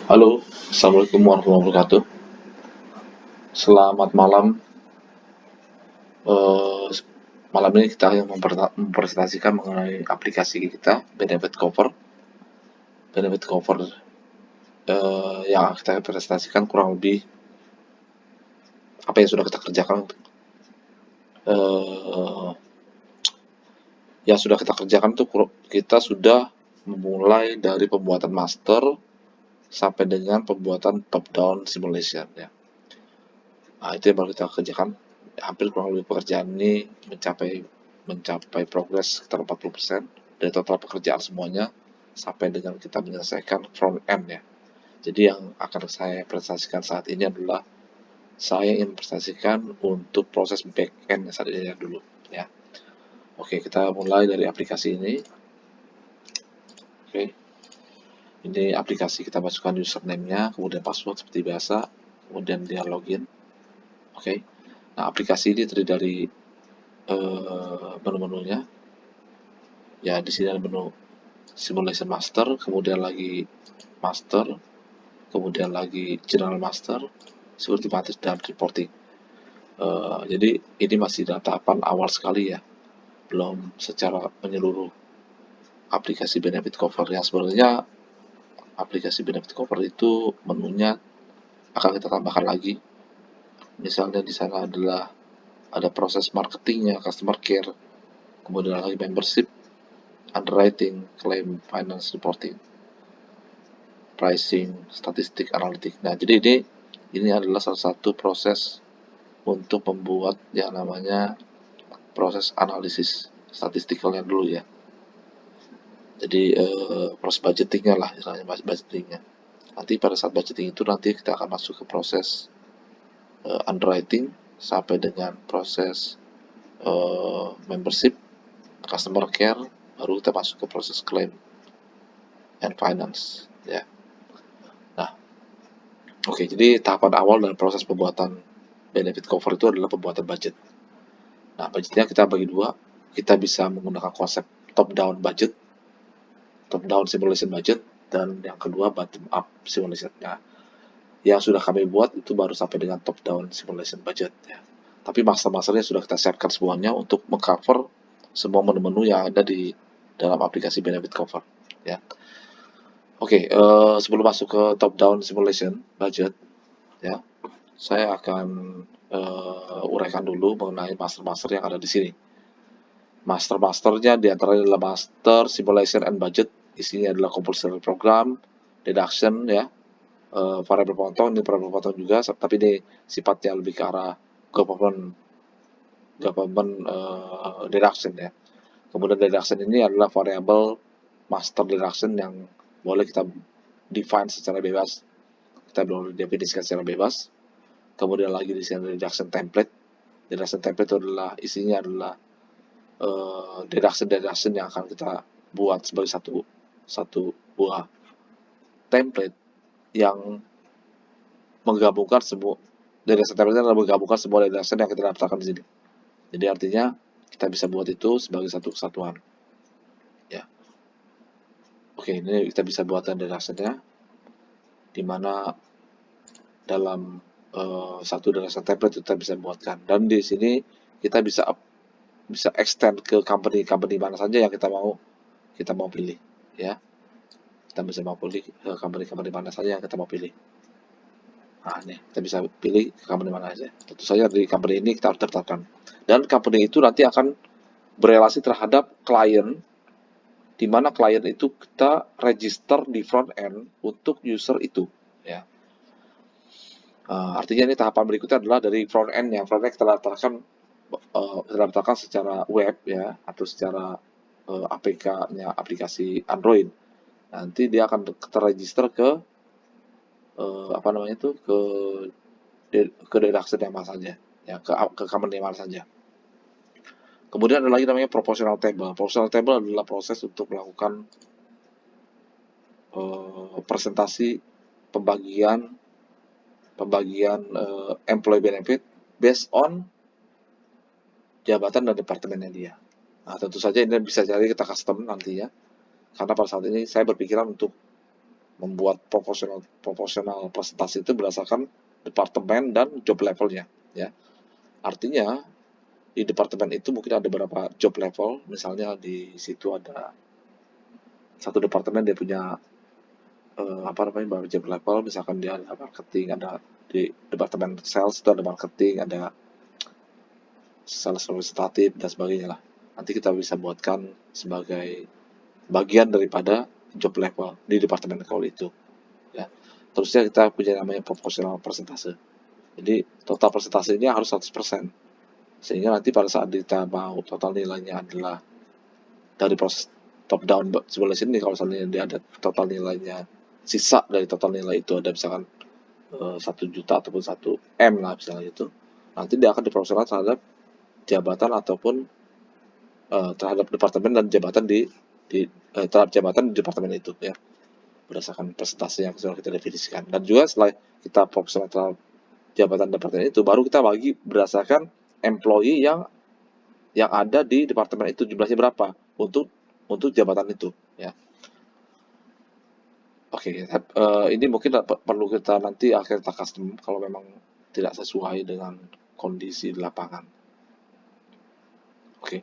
Halo, Assalamualaikum warahmatullahi wabarakatuh. Selamat malam. Eh, Malam ini kita yang mempresentasikan mengenai aplikasi kita, Benefit Cover. Benefit Cover yang kita presentasikan kurang lebih apa yang sudah kita kerjakan. eh, yang sudah kita kerjakan itu kita sudah memulai dari pembuatan master sampai dengan pembuatan top down simulation ya. Nah, itu yang baru kita kerjakan. Hampir kurang lebih pekerjaan ini mencapai mencapai progres sekitar 40% dari total pekerjaan semuanya sampai dengan kita menyelesaikan front end ya. Jadi yang akan saya presentasikan saat ini adalah saya ingin presentasikan untuk proses back end saat ini dulu ya. Oke, kita mulai dari aplikasi ini. Oke, ini aplikasi kita masukkan username-nya, kemudian password seperti biasa, kemudian dia login. Oke. Nah, aplikasi ini terdiri dari menu-menunya. Ya, di sini ada menu simulation master, kemudian lagi master, kemudian lagi general master, security matrix dan reporting. Jadi ini masih dalam tahapan awal sekali ya, belum secara menyeluruh aplikasi benefit cover. Yang sebenarnya aplikasi benefit cover itu menunya akan kita tambahkan lagi. Misalnya di sana adalah ada proses marketingnya, customer care, kemudian lagi membership, underwriting, claim, finance reporting, pricing, statistik, analitik. Nah, jadi ini adalah salah satu proses untuk membuat yang namanya proses analisis statistikalnya dulu ya. Jadi proses budgetingnya lah, misalnya budgetingnya. Nanti pada saat budgeting itu nanti kita akan masuk ke proses underwriting sampai dengan proses membership, customer care, baru kita masuk ke proses claim and finance ya. Nah, oke, jadi tahapan awal dari proses pembuatan benefit cover itu adalah pembuatan budget. Nah, budgetnya kita bagi dua. Kita bisa menggunakan konsep top down budget, top down simulation budget, dan yang kedua bottom up simulation. Nah, yang sudah kami buat itu baru sampai dengan top down simulation budget ya. Tapi master-masternya sudah kita siapkan semuanya untuk mengcover semua menu-menu yang ada di dalam aplikasi benefit cover ya. Oke, sebelum masuk ke top down simulation budget ya, saya akan uraikan dulu mengenai master-master yang ada di sini. Master-masternya diantaranya adalah master simulation and budget, isinya adalah compulsory program, deduction ya, variable potong, ini variable potong juga, tapi ini sifatnya lebih ke arah government government deduction ya. Kemudian deduction ini adalah variable master deduction yang boleh kita define secara bebas, kita boleh definisikan secara bebas. Kemudian lagi di sini deduction template. Deduction template itu adalah isinya adalah deduction yang akan kita buat sebagai satu buah template yang menggabungkan semua deduction template adalah menggabungkan semua deduction yang kita daftarkan di sini. Jadi artinya kita bisa buat itu sebagai satu kesatuan. Ya. Oke, ini kita bisa buatkan deductionnya di mana dalam satu deduction template kita bisa buatkan, dan di sini kita bisa extend ke company mana saja yang kita mau pilih ya. Kita bisa mau pilih ke company mana saja yang kita mau pilih. Nah, ini kita bisa pilih ke company mana saja. Tentu saja di company ini kita harus daftarkan, dan company itu nanti akan berelasi terhadap klien, di mana klien itu kita register di front end untuk user itu ya. Artinya ini tahapan berikutnya adalah dari front end. Yang front end kita daftarkan secara web ya, atau secara APK-nya aplikasi Android. Nanti dia akan terregister ke apa namanya itu ke deduction yang mana saja ya, ke company yang mana saja. Kemudian ada lagi namanya proportional table. Proportional table adalah proses untuk melakukan presentasi pembagian employee benefit based on jabatan dan departemennya dia. Nah, tentu saja ini bisa jadi kita custom nantinya, karena pada saat ini saya berpikiran untuk membuat proporsional presentasi itu berdasarkan departemen dan job levelnya, ya. Artinya di departemen itu mungkin ada beberapa job level, misalnya di situ ada satu departemen dia punya apa namanya beberapa job level, misalkan dia ada marketing, ada di departemen sales itu ada marketing, ada sales representative dan sebagainya lah. Nanti kita bisa buatkan sebagai bagian daripada job level di departemen call itu, ya. Terusnya kita punya namanya proporsional persentase. Jadi total presentasinya harus 100%. Sehingga nanti pada saat kita mau total nilainya adalah dari proses top down sebelah sini, kalau misalnya dia ada total nilainya, sisa dari total nilai itu ada misalkan 1 juta ataupun 1 M lah misalnya itu, nanti dia akan diproporsional terhadap jabatan ataupun terhadap departemen dan jabatan terhadap jabatan di departemen itu, ya, berdasarkan presentasi yang sudah kita definisikan. Dan juga setelah kita proporsional terhadap jabatan departemen itu, baru kita bagi berdasarkan employee yang ada di departemen itu jumlahnya berapa untuk jabatan itu, ya. Oke, ini mungkin perlu kita nanti akhir kita custom kalau memang tidak sesuai dengan kondisi di lapangan. Oke.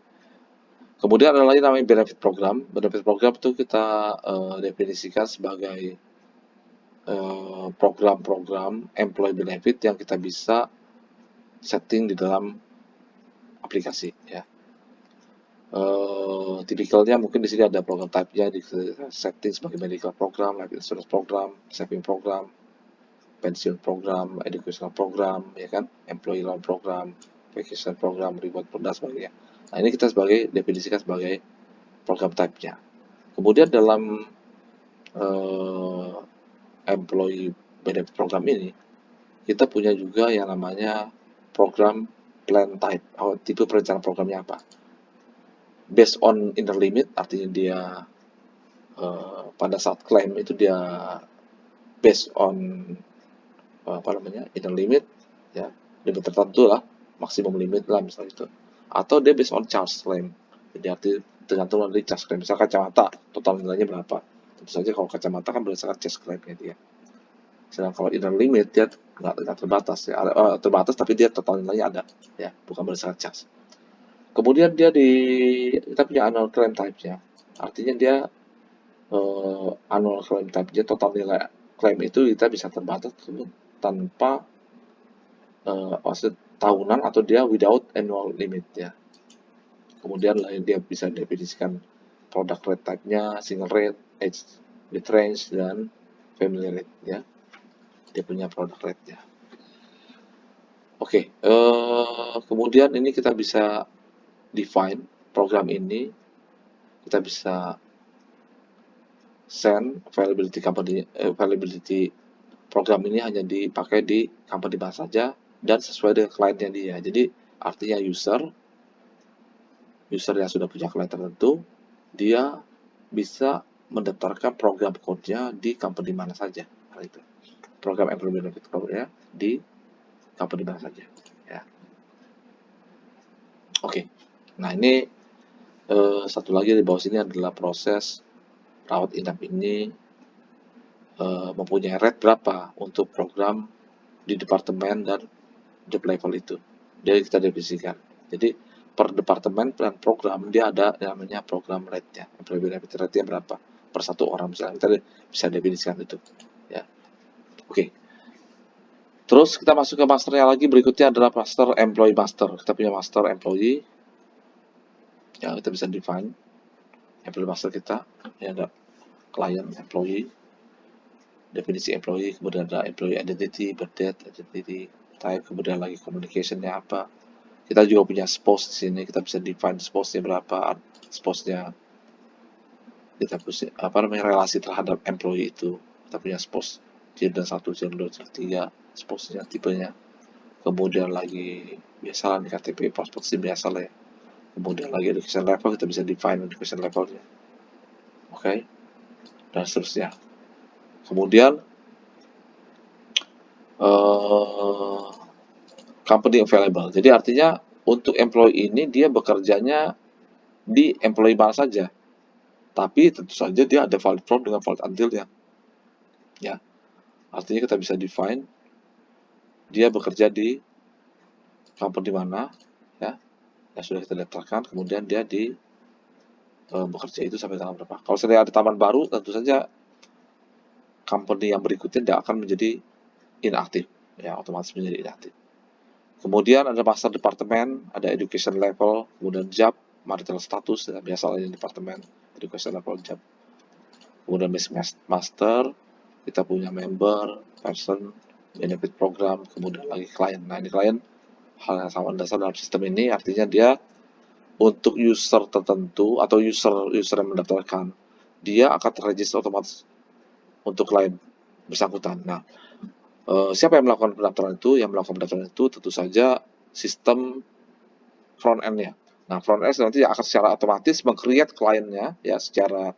Kemudian ada lagi namanya benefit program. Benefit program itu kita definisikan sebagai program-program employee benefit yang kita bisa setting di dalam aplikasi, ya. Tipikalnya mungkin di sini ada program type-nya di setting sebagai medical program, life insurance program, saving program, pensiun program, educational program, ya kan, employee loan program, vacation program, reward program, dan sebagainya. Nah, ini kita definisikan sebagai program type-nya. Kemudian dalam employee benefit program ini, kita punya juga yang namanya program plan type, tipe perencanaan programnya apa. Based on inner limit, artinya dia pada saat klaim itu dia based on apa namanya inner limit, ya, limit tertentu lah, maksimum limit lah misalnya itu, atau dia based on charge claim, jadi arti tergantung dari charge claim. Misalnya kacamata total nilainya berapa, tentu saja kalau kacamata kan berdasarkan charge claimnya dia. Sedangkan kalau inner limit dia nggak terbatas, ya, terbatas tapi dia total nilainya ada, ya, bukan berdasarkan charge. Kemudian kita punya annual claim type-nya, artinya dia annual claim type-nya total nilai klaim itu kita bisa terbatas tanpa maksud tahunan atau dia without annual limit, ya. Kemudian lain dia bisa definisikan product rate type-nya, single rate, age, mid range, dan family rate, ya. Dia punya product rate-nya. Oke, kemudian ini kita bisa define program ini, kita bisa send availability program ini hanya dipakai di company mana saja dan sesuai dengan kliennya dia. Jadi artinya user yang sudah punya klien tertentu, dia bisa mendaftarkan program code-nya di company mana saja. Hal itu. Program employee benefit code-nya di company mana saja. Ya. Oke. Nah, ini satu lagi di bawah sini adalah proses rawat inap ini mempunyai rate berapa untuk program di departemen dan job level itu. Jadi kita definisikan. Jadi per departemen dan program dia ada namanya program rate-nya, employee benefit rate-nya berapa per satu orang, misalnya kita bisa definisikan itu, ya. Oke. Terus kita masuk ke masternya lagi, berikutnya adalah master employee master. Kita punya master employee, ya, kita bisa define employee master kita, ya, ada client employee, definisi employee, kemudian ada employee identity, birth date, identity type, kemudian lagi communication-nya apa. Kita juga punya spouse di sini, kita bisa define spouse-nya berapa, spouse-nya kita punya apa namanya relasi terhadap employee itu. Kita punya spouse gender 1, gender 2, gender 3, spouse-nya tipenya. Kemudian lagi biasalah nih KTP, pasport sih biasa lah ya. Kemudian lagi education level, kita bisa define education levelnya. Oke. Dan seterusnya. Kemudian company available. Jadi artinya untuk employee ini dia bekerjanya di employee mana saja. Tapi tentu saja dia ada valid from dengan valid until-nya. ya. Artinya kita bisa define dia bekerja di company mana, ya, yang sudah kita daftarkan, kemudian dia bekerja itu sampai tanggal berapa. Kalau sudah ada tambahan baru, tentu saja company yang berikutnya tidak akan menjadi inaktif, ya, otomatis menjadi inaktif. Kemudian ada master departemen, ada education level, kemudian job, marital status, ya, biasa lain departemen, education level, job. Kemudian master, kita punya member, person, benefit program, kemudian lagi klien. Nah, ini klien hal yang sama dasar dalam sistem ini, artinya dia untuk user tertentu atau user yang mendaftarkan, dia akan terregister otomatis untuk klien bersangkutan. Nah, siapa yang melakukan pendaftaran itu? Yang melakukan pendaftaran itu tentu saja sistem front end-nya. Nah, front end nanti akan secara otomatis meng-create kliennya ya secara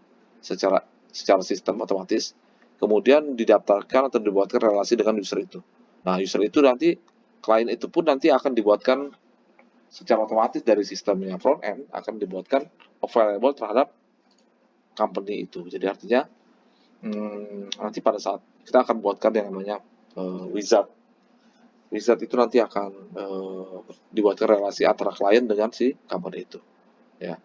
sistem otomatis. Kemudian didaftarkan atau dibuatkan relasi dengan user itu. Nah, user itu nanti klien itu pun nanti akan dibuatkan secara otomatis dari sistemnya front end akan dibuatkan available terhadap company itu. Jadi artinya nanti pada saat kita akan buatkan yang namanya wizard. Wizard itu nanti akan dibuatkan relasi antara klien dengan si company itu. Ya.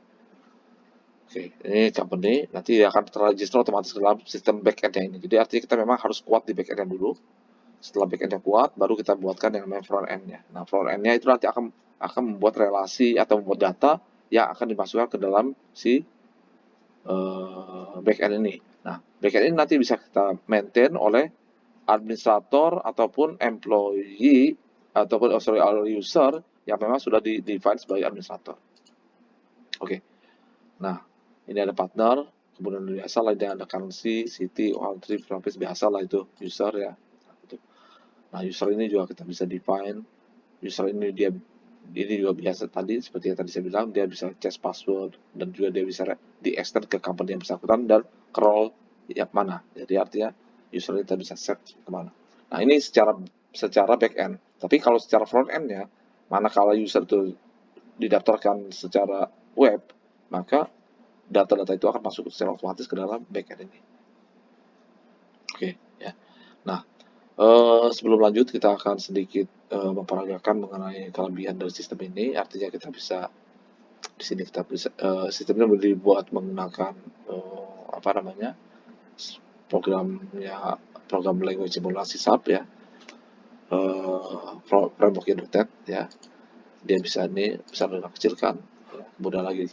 Oke, ini company nanti akan terregister otomatis dalam sistem backend-nya ini. Jadi artinya kita memang harus kuat di backend-nya dulu. Setelah backend-nya kuat, baru kita buatkan yang namanya front end-nya. Nah, front end-nya itu nanti akan membuat relasi atau membuat data yang akan dimasukkan ke dalam si backend ini. Nah, backend ini nanti bisa kita maintain oleh administrator ataupun employee ataupun user yang memang sudah di-define sebagai administrator. Oke. Nah, ini ada partner, kemudian biasa lah ada currency, city, country, province, biasa lah itu user ya. Nah, user ini juga kita bisa define. User ini juga biasa tadi seperti yang tadi saya bilang, dia bisa change password dan juga dia bisa di-extend ke company yang bersangkutan dan ke role yang mana. Jadi artinya user kita bisa set kemana. Nah, ini secara back end. Tapi kalau secara front end-nya, manakala user itu didaftarkan secara web, maka data-data itu akan masuk secara otomatis ke dalam backend ini. Oke, ya. Nah, sebelum lanjut kita akan sedikit memperagakan mengenai kelebihan dari sistem ini. Artinya kita bisa di sini kita bisa sistemnya dibuat menggunakan apa namanya program language simulasi SAP ya, framework.NET ya. Dia bisa ini bisa kecilkan, kemudian lagi